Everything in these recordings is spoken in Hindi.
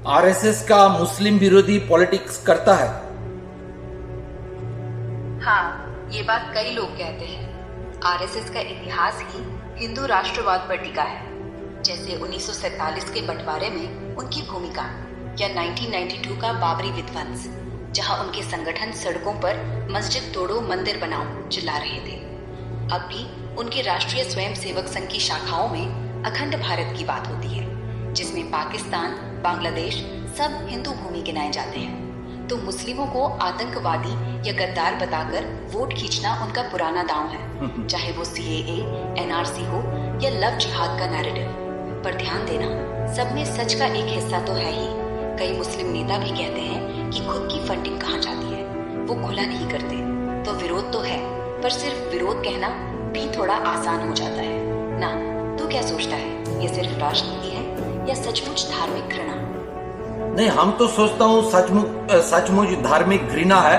आरएसएस का मुस्लिम विरोधी पॉलिटिक्स करता है। हाँ, ये बात कई लोग कहते हैं। आरएसएस का इतिहास ही हिंदू राष्ट्रवाद पर टिका है, जैसे 1947 के बंटवारे में उनकी भूमिका या 1992 का बाबरी विध्वंस, जहां उनके संगठन सड़कों पर मस्जिद तोड़ो मंदिर बनाओ चिल्ला रहे थे। अब भी उनके राष्ट्रीय स्वयंसेवक संघ की शाखाओं में अखंड भारत की बात होती है, जिसमें पाकिस्तान, बांग्लादेश सब हिंदू भूमि गिनाए जाते हैं। तो मुस्लिमों को आतंकवादी या गद्दार बताकर वोट खींचना उनका पुराना दांव है, चाहे वो सीएए, एनआरसी हो या लव जिहाद का नैरेटिव। पर ध्यान देना, सब में सच का एक हिस्सा तो है ही। कई मुस्लिम नेता भी कहते हैं कि खुद की फंडिंग कहाँ जाती है, वो खुला नहीं करते। तो विरोध तो है, पर सिर्फ विरोध कहना भी थोड़ा आसान हो जाता है ना। तू क्या सोचता है, ये सिर्फ राजनीति है या सचमुच धार्मिक घृणा? नहीं, हम तो सोचता हूँ सचमुच धार्मिक घृणा है।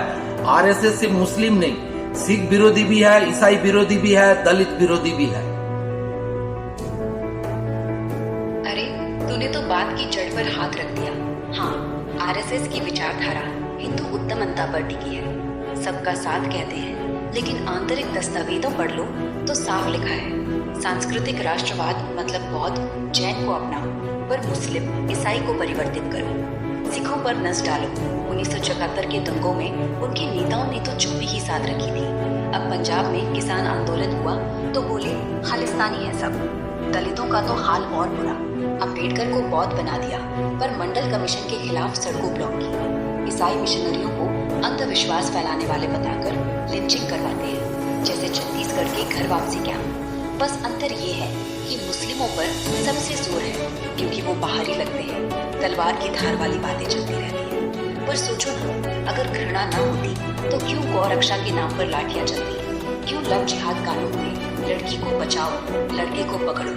आरएसएस सिर्फ मुस्लिम नहीं, सिख विरोधी भी है, ईसाई विरोधी भी है, दलित विरोधी भी है। अरे, तूने तो बात की जड़ पर हाथ रख दिया। हाँ, आरएसएस की विचारधारा हिंदू उत्तमता पर टिकी है। सबका साथ कहते हैं, लेकिन आंतरिक दस्तावेजों पढ़ लो तो साफ लिखा है, सांस्कृतिक राष्ट्रवाद मतलब बौद्ध जैन को अपनाओ, पर मुस्लिम ईसाई को परिवर्तित करो, सिखों पर नस डालो। 1974 के दंगों में उनके नेताओं ने तो चुप्पी ही साध रखी थी। अब पंजाब में किसान आंदोलन हुआ तो बोले खालिस्तानी है सब। दलितों का तो हाल और बुरा, अम्बेडकर को बौद्ध बना दिया, पर मंडल कमीशन के खिलाफ सड़कों ब्लॉक की। ईसाई मिशनरियों को अंधविश्वास फैलाने वाले बताकर लिंचिंग करवाते हैं, जैसे छत्तीसगढ़ के घर वापसी कैंप। बस अंतर ये है कि मुस्लिमों पर सबसे जोर है, क्योंकि वो बाहरी लगते हैं, तलवार की धार वाली बातें चलती रहती है। पर सोचो ना, अगर घृणा न होती तो क्यों गौ रक्षा के नाम पर लाठियां चलती? क्यों लव जिहाद कानून में लड़की को बचाओ, लड़के को पकड़ो?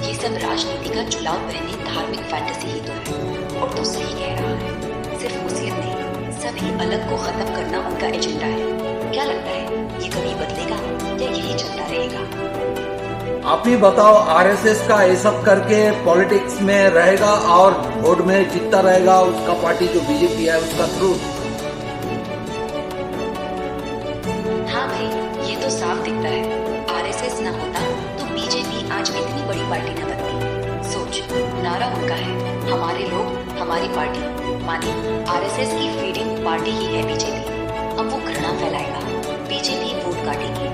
ये सब राजनीति का चुलाव पहने धार्मिक फैंटेसी ही तो है। और तो सही कह रहा है, सिर्फ मुस्लिम नहीं, सभी अलग को खत्म करना उनका एजेंडा है। क्या लगता है, ये कभी बदलेगा या यही चलता रहेगा? आप ही बताओ, आरएसएस का ये सब करके पॉलिटिक्स में रहेगा और वोट में जीतता रहेगा उसका पार्टी जो बीजेपी है उसका थ्रू? हाँ भाई, ये तो साफ दिखता है। आरएसएस ना होता तो बीजेपी आज इतनी बड़ी पार्टी न बनती। सोच, नारा उनका है, हमारे लोग हमारी पार्टी, माने आरएसएस की फीडिंग पार्टी ही है बीजेपी। अब वो घृणा फैलाएगा, बीजेपी वोट काटेगी,